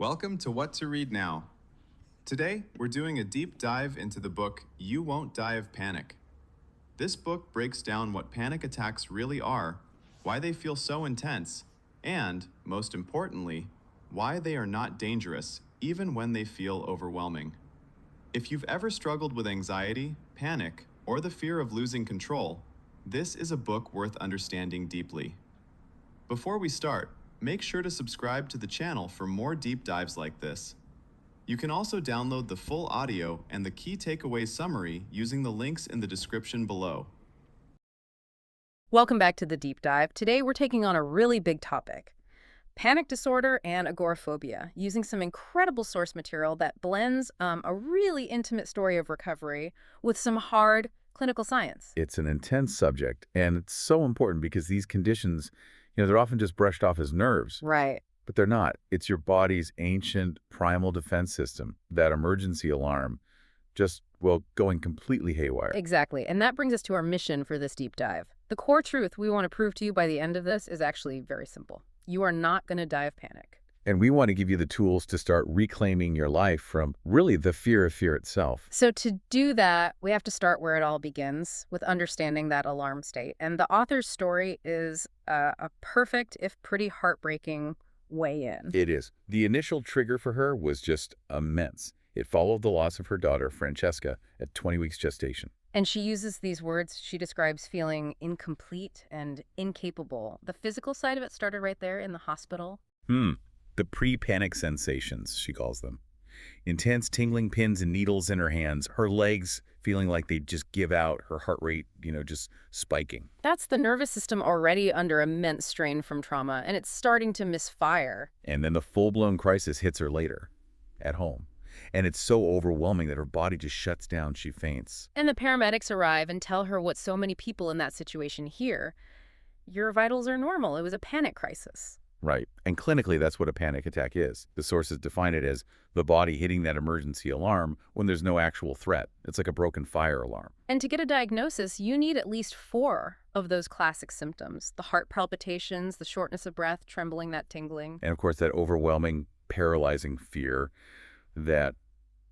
Welcome to What to Read Now. Today, we're doing a deep dive into the book You Won't Die of Panic. This book breaks down what panic attacks really are, why they feel so intense, and, most importantly, why they are not dangerous even when they feel overwhelming. If you've ever struggled with anxiety, panic, or the fear of losing control, this is a book worth understanding deeply. Before we start, make sure to subscribe to the channel for more deep dives like this. You can also download the full audio and the key takeaway summary using the links in the description below. Welcome back to the deep dive. Today we're taking on a really big topic: panic disorder and agoraphobia, using some incredible source material that blends a really intimate story of recovery with some hard clinical science. It's an intense subject, and it's so important because these conditions, they're often just brushed off as nerves, Right. but they're not. It's your body's ancient primal defense system, that emergency alarm, just, well, going completely haywire. Exactly. And that brings us to our mission for this deep dive. The core truth we want to prove to you by the end of this is actually very simple. You are not going to die of panic. And we want to give you the tools to start reclaiming your life from really the fear of fear itself. So to do that, we have to start where it all begins, with understanding that alarm state. And the author's story is a perfect, if pretty heartbreaking, way in. It is. The initial trigger for her was just immense. It followed the loss of her daughter, Francesca, at 20 weeks gestation. And she uses these words. She describes feeling incomplete and incapable. The physical side of it started right there in the hospital. The pre-panic sensations, she calls them. Intense tingling pins and needles in her hands, her legs feeling like they just give out, her heart rate, just spiking. That's the nervous system already under immense strain from trauma, and it's starting to misfire. And then the full-blown crisis hits her later, at home. And it's so overwhelming that her body just shuts down, she faints. And the paramedics arrive and tell her what so many people in that situation hear. Your vitals are normal. It was a panic crisis. Right. And clinically, that's what a panic attack is. The sources define it as the body hitting that emergency alarm when there's no actual threat. It's like a broken fire alarm. And to get a diagnosis, you need at least 4 of those classic symptoms: the heart palpitations, the shortness of breath, trembling, that tingling. And of course, that overwhelming, paralyzing fear that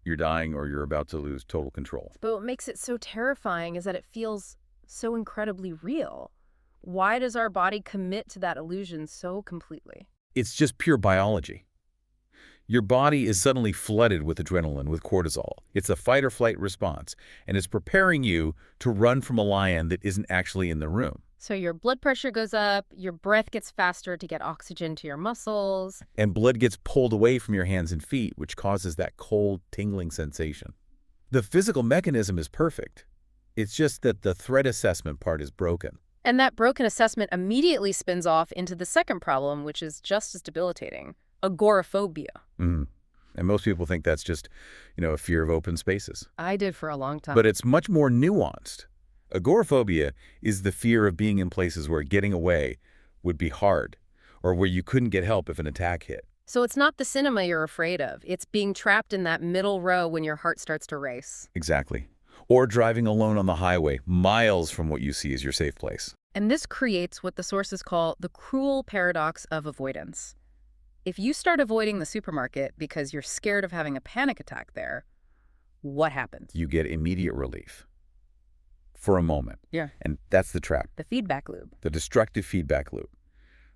you're dying or you're about to lose total control. But what makes it so terrifying is that it feels so incredibly real. Why does our body commit to that illusion so completely? It's just pure biology. Your body is suddenly flooded with adrenaline, with cortisol. It's a fight-or-flight response, and it's preparing you to run from a lion that isn't actually in the room. So your blood pressure goes up, your breath gets faster to get oxygen to your muscles. And blood gets pulled away from your hands and feet, which causes that cold, tingling sensation. The physical mechanism is perfect. It's just that the threat assessment part is broken. And that broken assessment immediately spins off into the second problem, which is just as debilitating: agoraphobia. And most people think that's just, a fear of open spaces. I did for a long time. But it's much more nuanced. Agoraphobia is the fear of being in places where getting away would be hard, or where you couldn't get help if an attack hit. So it's not the cinema you're afraid of. It's being trapped in that middle row when your heart starts to race. Exactly. Or driving alone on the highway, miles from what you see as your safe place. And this creates what the sources call the cruel paradox of avoidance. If you start avoiding the supermarket because you're scared of having a panic attack there, what happens? You get immediate relief. For a moment. Yeah. And that's the trap. The feedback loop. The destructive feedback loop.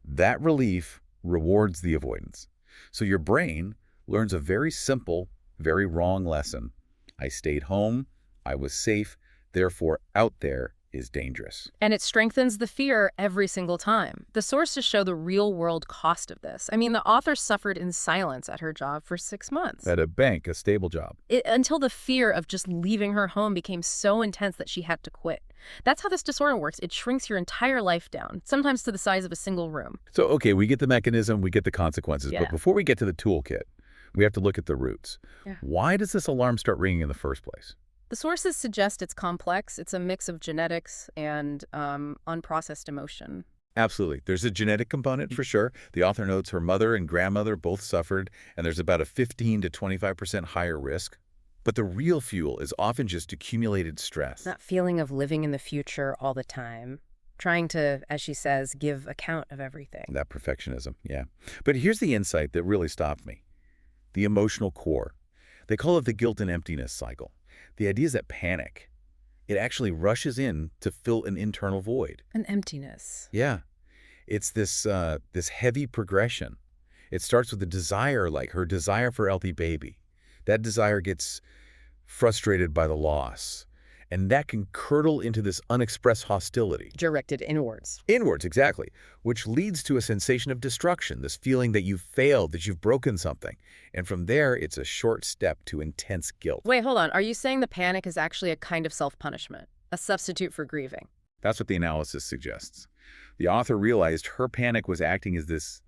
That relief rewards the avoidance. So your brain learns a very simple, very wrong lesson. I stayed home, I was safe, therefore out there is dangerous. And it strengthens the fear every single time. The sources show the real-world cost of this. I mean, the author suffered in silence at her job for 6 months. At a bank, a stable job. Until the fear of just leaving her home became so intense that she had to quit. That's how this disorder works. It shrinks your entire life down, sometimes to the size of a single room. So, okay, we get the mechanism, we get the consequences, Yeah. but before we get to the toolkit, we have to look at the roots. Yeah. Why does this alarm start ringing in the first place? The sources suggest it's complex. It's a mix of genetics and unprocessed emotion. Absolutely. There's a genetic component for sure. The author notes her mother and grandmother both suffered, and there's about a 15 to 25% higher risk. But the real fuel is often just accumulated stress. That feeling of living in the future all the time, trying to, as she says, give account of everything. That perfectionism, yeah. But here's the insight that really stopped me. the emotional core. They call it the guilt and emptiness cycle. The idea is that panic, it actually rushes in to fill an internal void. An emptiness. Yeah, it's this heavy progression. It starts with a desire, like her desire for healthy baby. That desire gets frustrated by the loss, and that can curdle into this unexpressed hostility. Directed inwards. Inwards, exactly, which leads to a sensation of destruction, this feeling that you've failed, that you've broken something. And from there, it's a short step to intense guilt. Wait, hold on. Are you saying the panic is actually a kind of self-punishment, a substitute for grieving? That's what the analysis suggests. The author realized her panic was acting as this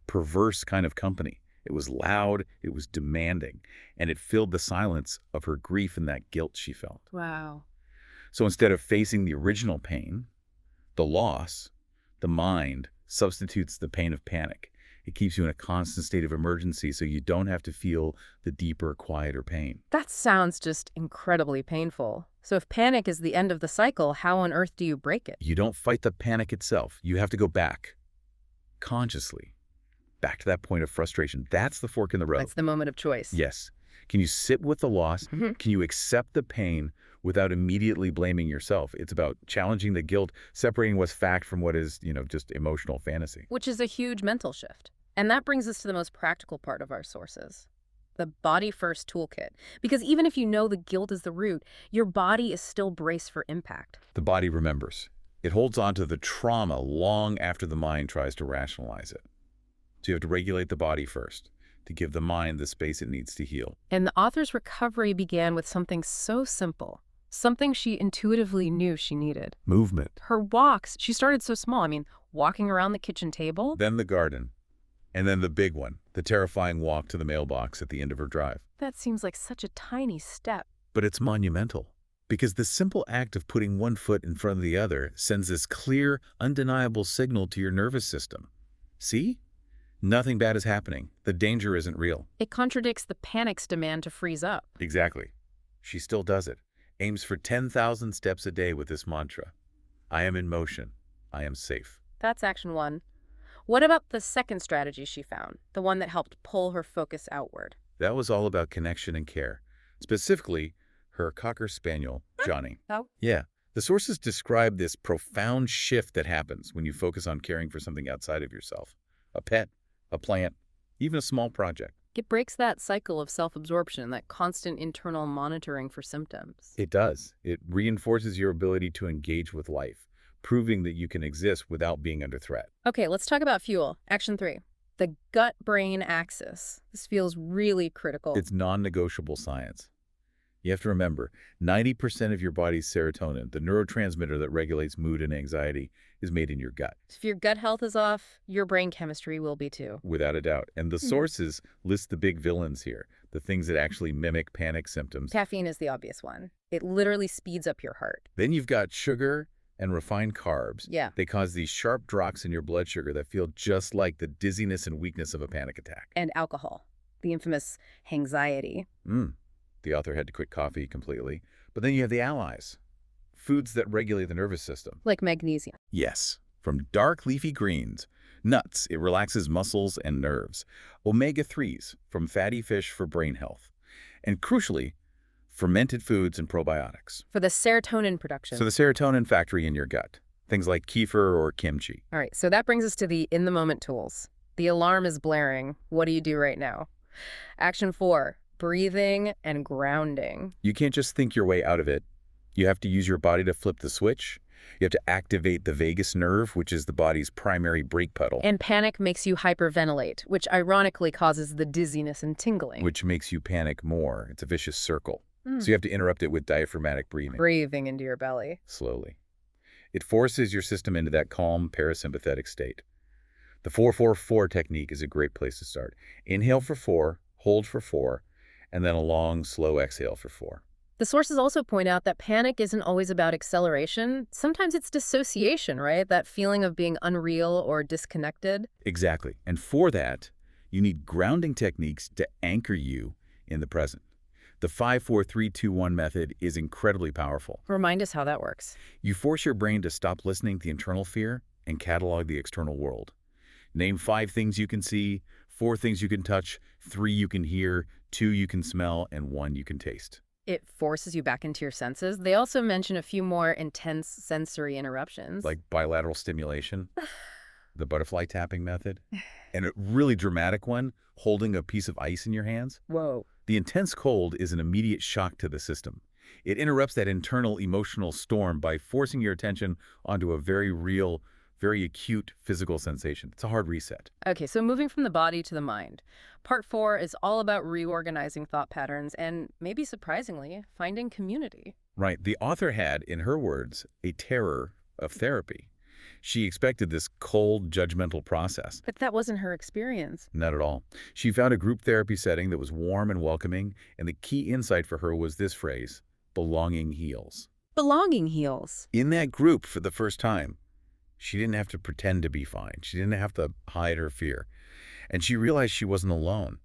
perverse kind of company. It was loud, it was demanding, and it filled the silence of her grief and that guilt she felt. Wow. So instead of facing the original pain, the loss, the mind substitutes the pain of panic. It keeps you in a constant state of emergency so you don't have to feel the deeper, quieter pain. That sounds just incredibly painful. So if panic is the end of the cycle, how on earth do you break it? You don't fight the panic itself. You have to go back, consciously, back to that point of frustration. That's the fork in the road. That's the moment of choice. Yes. Can you sit with the loss? Can you accept the pain without immediately blaming yourself? It's about challenging the guilt, separating what's fact from what is, just emotional fantasy. Which is a huge mental shift. And that brings us to the most practical part of our sources, the Body First Toolkit. Because even if you know the guilt is the root, your body is still braced for impact. The body remembers. It holds on to the trauma long after the mind tries to rationalize it. So you have to regulate the body first, to give the mind the space it needs to heal. And the author's recovery began with something so simple, something she intuitively knew she needed. Movement. Her walks, she started so small. I mean, walking around the kitchen table. Then the garden. And then the big one, the terrifying walk to the mailbox at the end of her drive. That seems like such a tiny step. But it's monumental, because the simple act of putting one foot in front of the other sends this clear, undeniable signal to your nervous system. See? Nothing bad is happening. The danger isn't real. It contradicts the panic's demand to freeze up. Exactly. She still does it. Aims for 10,000 steps a day with this mantra. I am in motion. I am safe. That's action one. What about the second strategy she found, the one that helped pull her focus outward? That was all about connection and care. Specifically, her Cocker Spaniel, Johnny. Oh. Yeah. The sources describe this profound shift that happens when you focus on caring for something outside of yourself. A pet, a plant, even a small project. It breaks that cycle of self-absorption, that constant internal monitoring for symptoms. It does. It reinforces your ability to engage with life, proving that you can exist without being under threat. Okay, let's talk about fuel. Action 3. The gut-brain axis. This feels really critical. It's non-negotiable science. You have to remember, 90% of your body's serotonin, the neurotransmitter that regulates mood and anxiety, is made in your gut. If your gut health is off, your brain chemistry will be too. Without a doubt. And the sources list the big villains here, the things that actually mimic panic symptoms. Caffeine is the obvious one. It literally speeds up your heart. Then you've got sugar and refined carbs. Yeah. They cause these sharp drops in your blood sugar that feel just like the dizziness and weakness of a panic attack. And alcohol, the infamous anxiety. The author had to quit coffee completely. But then you have the allies, foods that regulate the nervous system. Like magnesium. Yes, from dark leafy greens, nuts, it relaxes muscles and nerves. Omega-3s, from fatty fish for brain health. And crucially, fermented foods and probiotics. For the serotonin production. So the serotonin factory in your gut, things like kefir or kimchi. All right, so that brings us to the in-the-moment tools. The alarm is blaring. What do you do right now? Action 4, breathing and grounding. You can't just think your way out of it. You have to use your body to flip the switch. You have to activate the vagus nerve, which is the body's primary brake pedal. And panic makes you hyperventilate, which ironically causes the dizziness and tingling. Which makes you panic more. It's a vicious circle. So you have to interrupt it with diaphragmatic breathing. Breathing into your belly. Slowly. It forces your system into that calm parasympathetic state. The 4-4-4 technique is a great place to start. Inhale for 4, hold for 4, and then a long, slow exhale for 4. The sources also point out that panic isn't always about acceleration. Sometimes it's dissociation, right? That feeling of being unreal or disconnected. Exactly. And for that, you need grounding techniques to anchor you in the present. The 5-4-3-2-1 method is incredibly powerful. Remind us how that works. You force your brain to stop listening to the internal fear and catalog the external world. Name 5 things you can see, 4 things you can touch, 3 you can hear, 2 you can smell, and 1 you can taste. It forces you back into your senses. They also mention a few more intense sensory interruptions. Like bilateral stimulation, the butterfly tapping method, and a really dramatic one, holding a piece of ice in your hands. Whoa. The intense cold is an immediate shock to the system. It interrupts that internal emotional storm by forcing your attention onto a very real, very acute physical sensation. It's a hard reset. Okay, so moving from the body to the mind. Part 4 is all about reorganizing thought patterns and, maybe surprisingly, finding community. Right. The author had, in her words, a terror of therapy. She expected this cold, judgmental process. But that wasn't her experience. Not at all. She found a group therapy setting that was warm and welcoming, and the key insight for her was this phrase, belonging heals. Belonging heals. In that group, for the first time, she didn't have to pretend to be fine. She didn't have to hide her fear. And she realized she wasn't alone.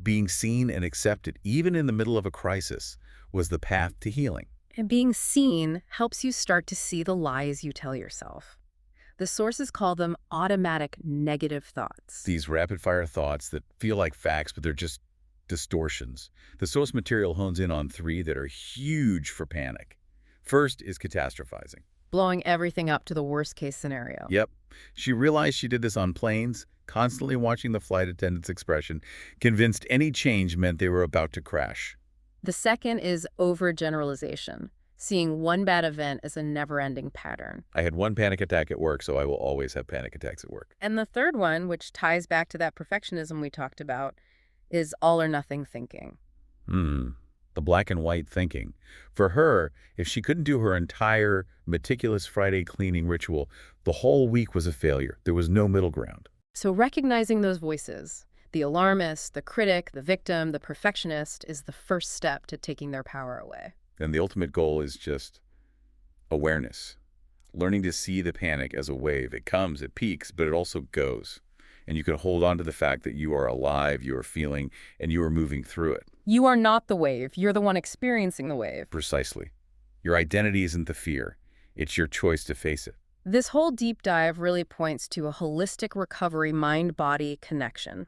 Being seen and accepted, even in the middle of a crisis, was the path to healing. And being seen helps you start to see the lies you tell yourself. The sources call them automatic negative thoughts. These rapid-fire thoughts that feel like facts, but they're just distortions. The source material hones in on 3 that are huge for panic. First is catastrophizing. Blowing everything up to the worst-case scenario. Yep. She realized she did this on planes, constantly watching the flight attendant's expression, convinced any change meant they were about to crash. The second is overgeneralization, seeing one bad event as a never-ending pattern. I had 1 panic attack at work, so I will always have panic attacks at work. And the third one, which ties back to that perfectionism we talked about, is all-or-nothing thinking. The black and white thinking. For her, if she couldn't do her entire meticulous Friday cleaning ritual, the whole week was a failure. There was no middle ground. So recognizing those voices, the alarmist, the critic, the victim, the perfectionist, is the first step to taking their power away. And the ultimate goal is just awareness. Learning to see the panic as a wave. It comes, it peaks, but it also goes. And you can hold on to the fact that you are alive, you are feeling, and you are moving through it. You are not the wave. You're the one experiencing the wave. Precisely. Your identity isn't the fear. It's your choice to face it. This whole deep dive really points to a holistic recovery mind-body connection.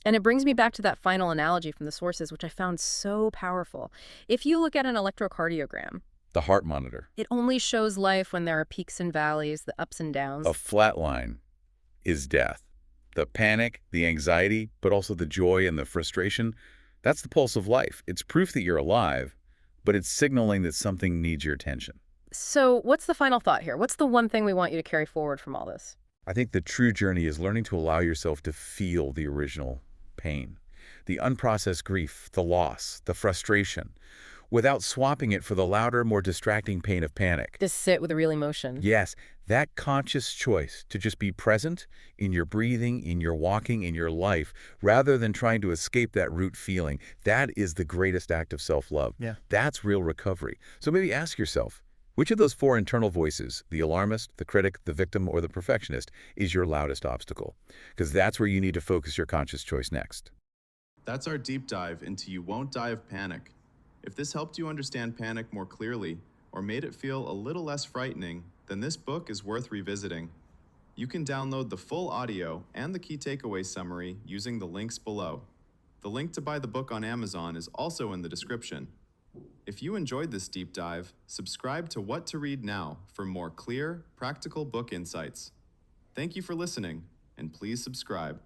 And it brings me back to that final analogy from the sources, which I found so powerful. If you look at an electrocardiogram, The heart monitor. it only shows life when there are peaks and valleys, the ups and downs. A flat line is death. The panic, the anxiety, but also the joy and the frustration, that's the pulse of life. It's proof that you're alive, but it's signaling that something needs your attention. So what's the final thought here? What's the one thing we want you to carry forward from all this? I think the true journey is learning to allow yourself to feel the original pain, the unprocessed grief, the loss, the frustration, without swapping it for the louder, more distracting pain of panic. Just sit with a real emotion. Yes, that conscious choice to just be present in your breathing, in your walking, in your life, rather than trying to escape that root feeling, that is the greatest act of self-love. Yeah. That's real recovery. So maybe ask yourself, which of those 4 internal voices, the alarmist, the critic, the victim, or the perfectionist, is your loudest obstacle? Because that's where you need to focus your conscious choice next. That's our deep dive into You Won't Die of Panic. If this helped you understand panic more clearly or made it feel a little less frightening, then this book is worth revisiting. You can download the full audio and the key takeaway summary using the links below. The link to buy the book on Amazon is also in the description. If you enjoyed this deep dive, subscribe to What to Read Now for more clear, practical book insights. Thank you for listening, and please subscribe.